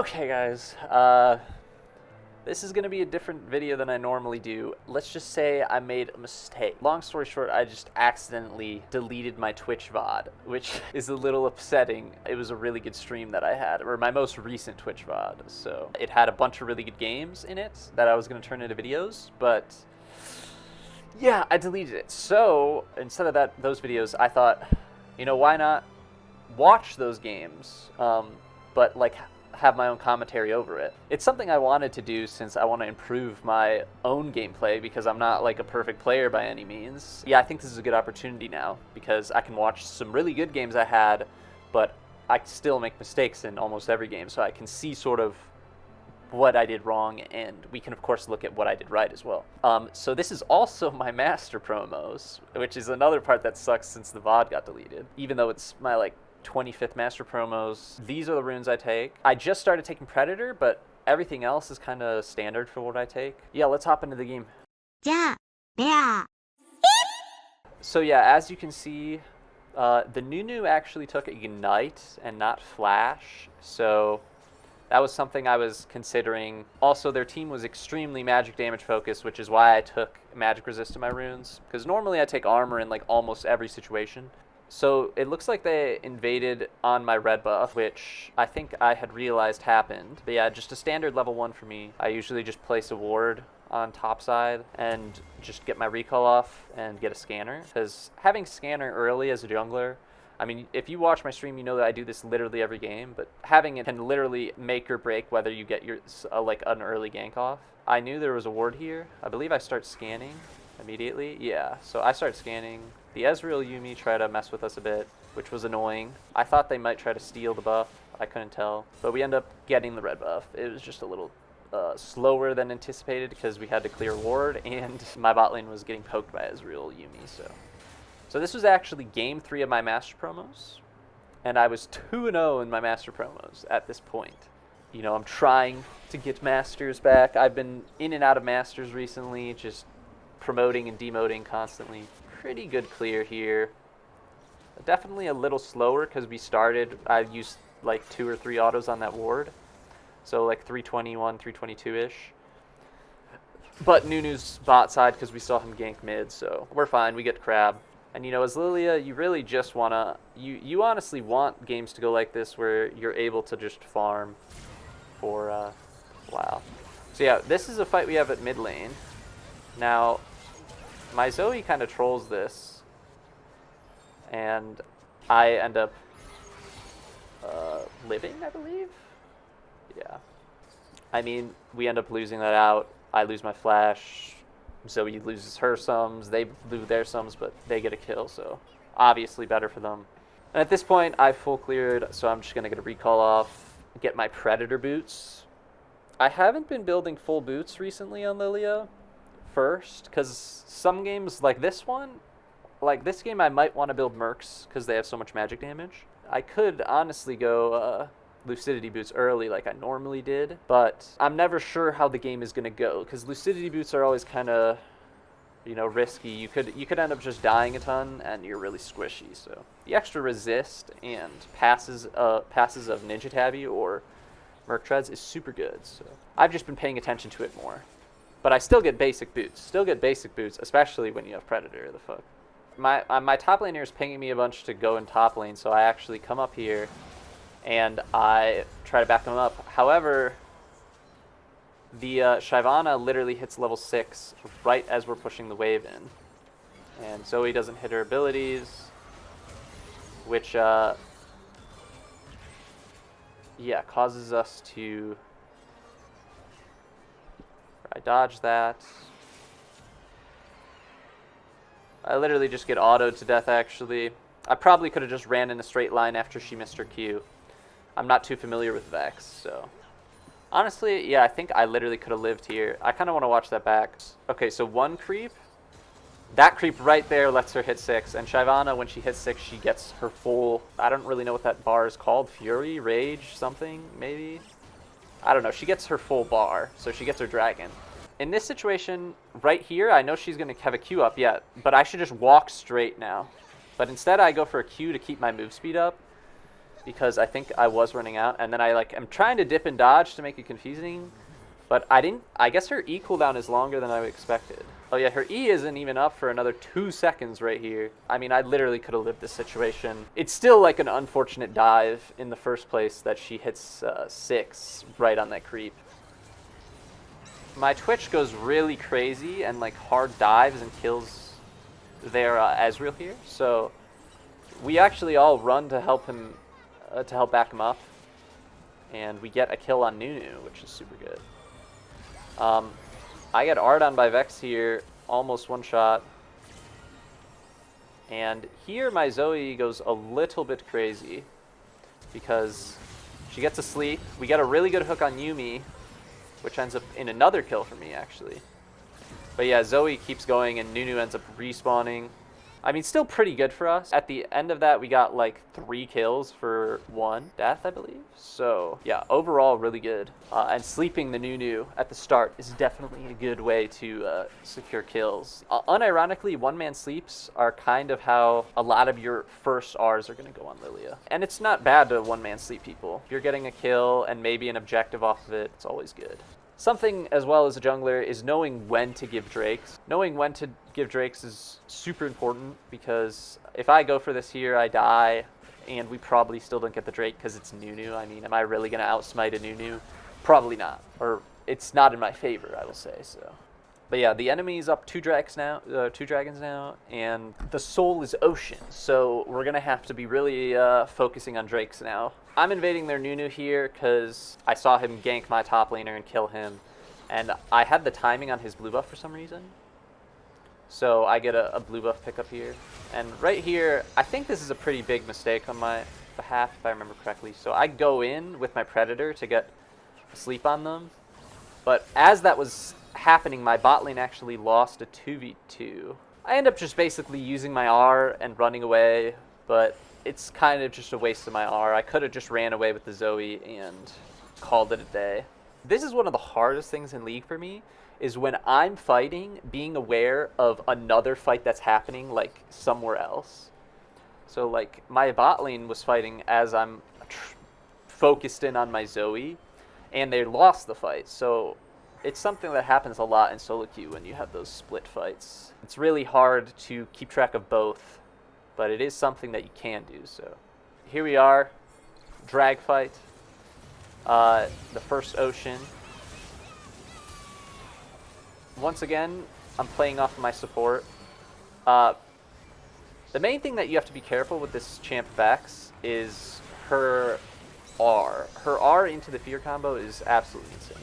Okay, guys, this is going to be a different video than I normally do. Let's just say I made a mistake. Long story short, I just accidentally deleted my Twitch VOD, which is a little upsetting. It was a really good stream that I had, or my most recent Twitch VOD. So it had a bunch of really good games in it that I was going to turn into videos, but yeah, I deleted it. So instead of those videos, I thought, why not watch those games, but like have my own commentary over it. It's something I wanted to do since I want to improve my own gameplay because I'm not like a perfect player by any means. Yeah, I think this is a good opportunity now because I can watch some really good games I had, but I still make mistakes in almost every game, so I can see sort of what I did wrong, and we can of course look at what I did right as well. So this is also my master promos, which is another part that sucks since the VOD got deleted, even though it's my 25th master promos. These are the runes I take. I just started taking Predator, but everything else is kind of standard for what I take. Yeah, let's hop into the game. Yeah, yeah. So yeah, as you can see, the Nunu actually took Ignite and not Flash, so that was something I was considering. Also, their team was extremely magic damage focused, which is why I took magic resist to my runes, because normally I take armor in almost every situation. So it looks like they invaded on my red buff, which I think I had realized happened. But yeah, just a standard level 1 for me. I usually just place a ward on top side and just get my recall off and get a scanner. Because having scanner early as a jungler, I mean, if you watch my stream, you know that I do this literally every game, but having it can literally make or break whether you get your an early gank off. I knew there was a ward here. I believe I start scanning immediately. Yeah, so I start scanning. The Ezreal Yuumi try to mess with us a bit, which was annoying. I thought they might try to steal the buff. I couldn't tell. But we end up getting the red buff. It was just a little slower than anticipated because we had to clear ward, and my bot lane was getting poked by Ezreal Yuumi. So this was actually game 3 of my master promos, and I was 2-0 in my master promos at this point. I'm trying to get masters back. I've been in and out of masters recently, just promoting and demoting constantly. Pretty good clear here. Definitely a little slower because we started, I used 2 or 3 autos on that ward. So 321, 322-ish. But Nunu's bot side because we saw him gank mid, so we're fine. We get crab. And as LILLIA, you really just want to, you honestly want games to go like this where you're able to just farm for a while. So yeah, this is a fight we have at mid lane. Now, my Zoe kind of trolls this, and I end up living, I believe? Yeah. I mean, we end up losing that out. I lose my flash. Zoe loses her sums. They lose their sums, but they get a kill, so obviously better for them. And at this point, I full cleared, so I'm just going to get a recall off, get my Predator boots. I haven't been building full boots recently on LILLIA first, because some games like this one, this game, I might want to build mercs because they have so much magic damage. I could honestly go lucidity boots early like I normally did, but I'm never sure how the game is going to go because lucidity boots are always kind of risky. You could end up just dying a ton and you're really squishy. So the extra resist and passes of Ninja Tabby or Merc Treads is super good, so I've just been paying attention to it more. But I still get basic boots. Especially when you have Predator. The fuck. My top laner is pinging me a bunch to go in top lane, so I actually come up here and I try to back them up. However, the Shyvana literally hits level 6 right as we're pushing the wave in. And Zoe doesn't hit her abilities, which, causes us to... I dodge that. I literally just get autoed to death, actually. I probably could have just ran in a straight line after she missed her Q. I'm not too familiar with Vex, so... Honestly, yeah, I think I literally could have lived here. I kind of want to watch that back. Okay, so one creep. That creep right there lets her hit 6. And Shyvana, when she hits 6, she gets her full... I don't really know what that bar is called. Fury? Rage? Something? Maybe? I don't know. She gets her full bar, so she gets her dragon. In this situation, right here, I know she's going to have a Q up yet, but I should just walk straight now. But instead, I go for a Q to keep my move speed up. because I think I was running out, and then I like am trying to dip and dodge to make it confusing, but I didn't. I guess her E cooldown is longer than I expected. Oh yeah, her E isn't even up for another 2 seconds right here. I mean, I literally could have lived this situation. It's still like an unfortunate dive in the first place that she hits 6 right on that creep. My Twitch goes really crazy and like hard dives and kills their Ezreal here, so we actually all run to help him, to help back him up, and we get a kill on Nunu, which is super good. I get R'd on by Vex here, almost one shot, and here my Zoe goes a little bit crazy because she gets a sleep. We get a really good hook on Yuumi, which ends up in another kill for me, actually. But yeah, Zoe keeps going, and Nunu ends up respawning. I mean, still pretty good for us. At the end of that, we got like 3 kills for 1 death, I believe. So yeah, overall really good. And sleeping the Nunu at the start is definitely a good way to secure kills. Unironically, one-man sleeps are kind of how a lot of your first Rs are going to go on Lilia. And it's not bad to one-man sleep people. If you're getting a kill and maybe an objective off of it, it's always good. Something as well as a jungler is knowing when to give drakes. Knowing when to give drakes is super important because if I go for this here, I die, and we probably still don't get the drake because it's Nunu. I mean, am I really going to outsmite a Nunu? Probably not. Or it's not in my favor, I will say so. But yeah, the enemy's up 2 dragons now, and the soul is ocean, so we're going to have to be really focusing on drakes now. I'm invading their Nunu here because I saw him gank my top laner and kill him, and I had the timing on his blue buff for some reason. So I get a blue buff pickup here. And right here, I think this is a pretty big mistake on my behalf, if I remember correctly. So I go in with my Predator to get a sleep on them, but as that was happening, my bot lane actually lost a 2v2. I end up just basically using my R and running away, but it's kind of just a waste of my R. I could have just ran away with the Zoe and called it a day. This is one of the hardest things in League for me, is when I'm fighting, being aware of another fight that's happening, like, somewhere else. So, like, my bot lane was fighting as I'm focused in on my Zoe, and they lost the fight. So it's something that happens a lot in solo queue when you have those split fights. It's really hard to keep track of both, but it is something that you can do. So here we are, drag fight, the first ocean. Once again, I'm playing off of my support. The main thing that you have to be careful with this champ Vex is her R. Her R into the fear combo is absolutely insane.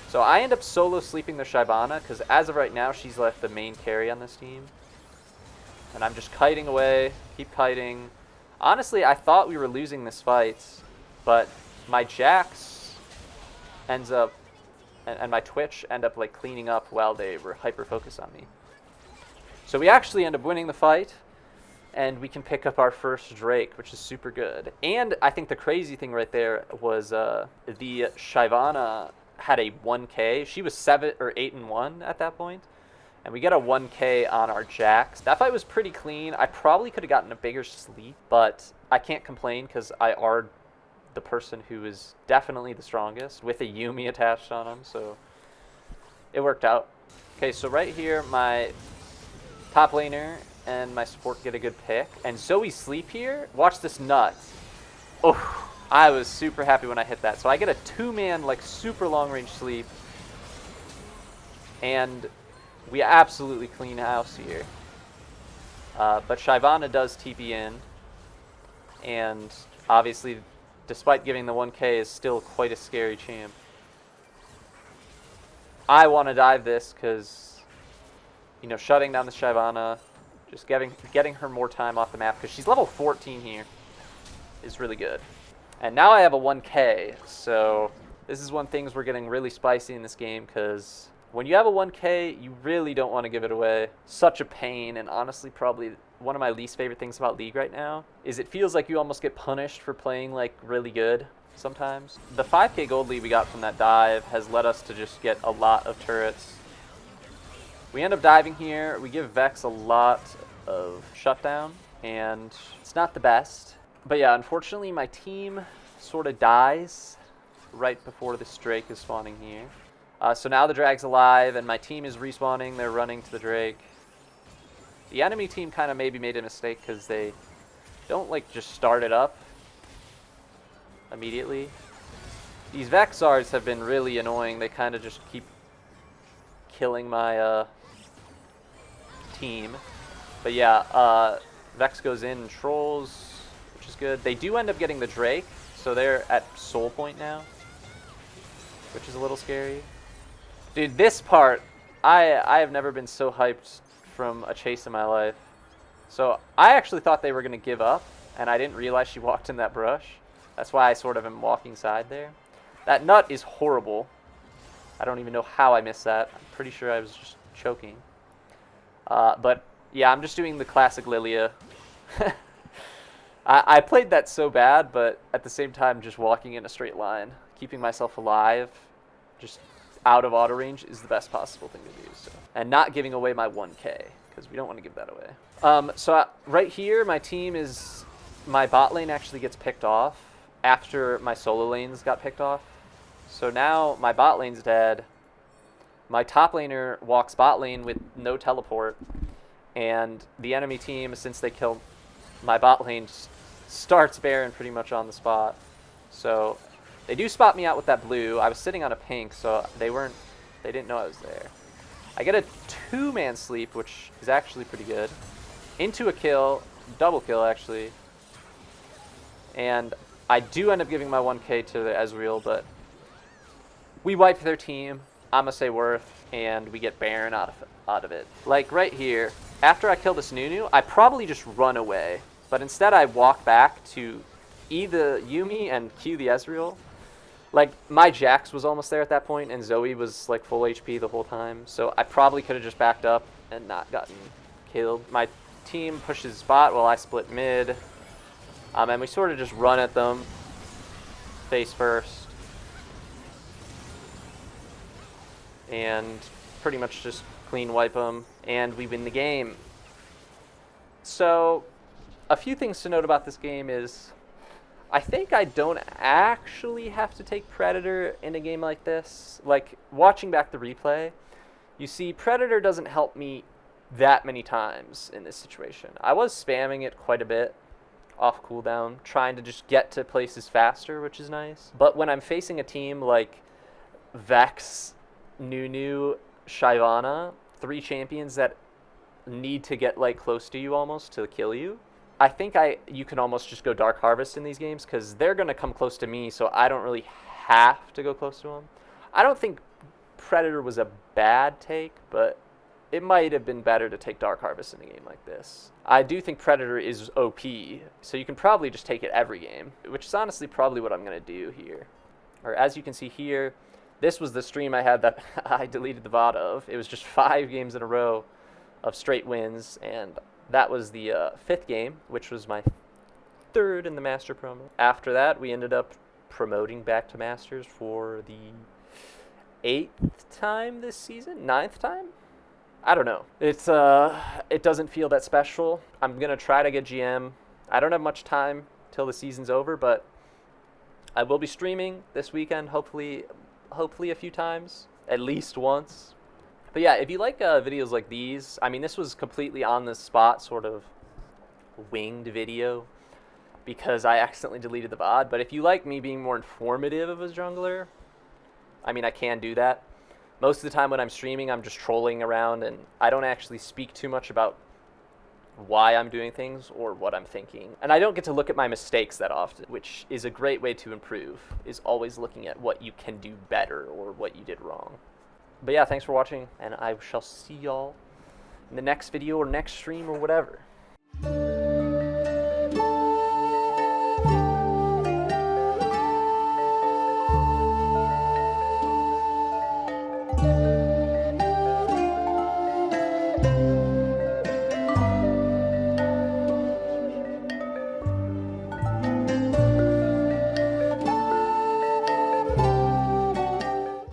So I end up solo sleeping the Shyvana because as of right now, she's left the main carry on this team. And I'm just kiting away, keep kiting. Honestly, I thought we were losing this fight, but my Jax ends up, and my Twitch end up like cleaning up while they were hyper-focused on me. So we actually end up winning the fight, and we can pick up our first Drake, which is super good. And I think the crazy thing right there was the Shyvana had a 1k. She was 7 or 8-1 at that point. And we get a 1k on our Jax. That fight was pretty clean. I probably could have gotten a bigger sleep, but I can't complain because I R'd the person who is definitely the strongest with a Yuumi attached on him, so it worked out. Okay, so right here, my top laner and my support get a good pick. And Zoe sleep here. Watch this nut. Oh, I was super happy when I hit that. So I get a 2-man, like, super long-range sleep. And we absolutely clean house here. But Shyvana does TP in. And obviously, despite giving the 1k, is still quite a scary champ. I want to dive this because, you know, shutting down the Shyvana, just getting her more time off the map, because she's level 14 here, is really good. And now I have a 1k, so this is when things were getting really spicy in this game, because when you have a 1k, you really don't want to give it away. Such a pain, and honestly probably one of my least favorite things about League right now is it feels like you almost get punished for playing like really good sometimes. The 5k gold lead we got from that dive has led us to just get a lot of turrets. We end up diving here. We give Vex a lot of shutdown, and it's not the best, But yeah, unfortunately my team sort of dies right before this Drake is spawning here. So now the Drag's alive and my team is respawning. They're running to the Drake. The enemy team kind of maybe made a mistake because they don't like just start it up immediately. These Vexars have been really annoying. They kind of just keep killing my team. But yeah, Vex goes in and trolls, which is good. They do end up getting the Drake, so they're at soul point now, which is a little scary. Dude, this part, I have never been so hyped from a chase in my life. So I actually thought they were going to give up, and I didn't realize she walked in that brush. That's why I sort of am walking side there. That nut is horrible. I don't even know how I missed that. I'm pretty sure I was just choking. But yeah, I'm just doing the classic LILLIA. I played that so bad, but at the same time just walking in a straight line. Keeping myself alive, just out of auto range is the best possible thing to do. So. And not giving away my 1k, because we don't want to give that away. Right here, my team is... My bot lane actually gets picked off after my solo lanes got picked off. So now my bot lane's dead. My top laner walks bot lane with no teleport. And the enemy team, since they killed my bot lane, starts Baron pretty much on the spot. So they do spot me out with that blue. I was sitting on a pink, so they didn't know I was there. I get a 2-man sleep, which is actually pretty good. Into a kill, double kill actually. And I do end up giving my 1k to the Ezreal, but we wipe their team. I'ma say worth, and we get Baron out of it. Like right here, after I kill this Nunu, I probably just run away. But instead I walk back to E the Yuumi and Q the Ezreal. Like my Jax was almost there at that point, and Zoe was like full HP the whole time. So I probably could have just backed up and not gotten killed. My team pushes bot while I split mid. And we sort of just run at them face first. And pretty much just clean wipe them, and we win the game. So a few things to note about this game is I think I don't actually have to take Predator in a game like this. Like, watching back the replay, you see Predator doesn't help me that many times in this situation. I was spamming it quite a bit off cooldown, trying to just get to places faster, which is nice. But when I'm facing a team like Vex, Nunu, Shyvana, 3 champions that need to get like close to you almost to kill you, I think you can almost just go Dark Harvest in these games because they're going to come close to me, so I don't really have to go close to them. I don't think Predator was a bad take, but it might have been better to take Dark Harvest in a game like this. I do think Predator is OP, so you can probably just take it every game, which is honestly probably what I'm going to do here. Or as you can see here, this was the stream I had that I deleted the VOD of. It was just 5 games in a row of straight wins, and that was the 5th game, which was my 3rd in the Master promo. After that, we ended up promoting back to Masters for the 8th time this season? 9th time? I don't know. It doesn't feel that special. I'm going to try to get GM. I don't have much time till the season's over, but I will be streaming this weekend, hopefully a few times, at least once. But yeah, if you like videos like these, I mean, this was completely on the spot, sort of winged video, because I accidentally deleted the VOD. But if you like me being more informative of a jungler, I mean, I can do that. Most of the time when I'm streaming, I'm just trolling around, and I don't actually speak too much about why I'm doing things or what I'm thinking. And I don't get to look at my mistakes that often, which is a great way to improve, is always looking at what you can do better or what you did wrong. But yeah, thanks for watching, and I shall see y'all in the next video or next stream or whatever.